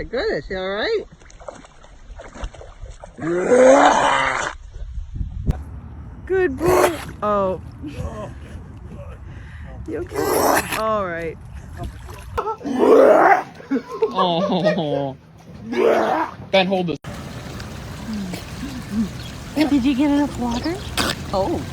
my goodness, you all right? Good boy. Oh. You okay? All right. Oh. Ben, hold this. Did you get enough water? Oh.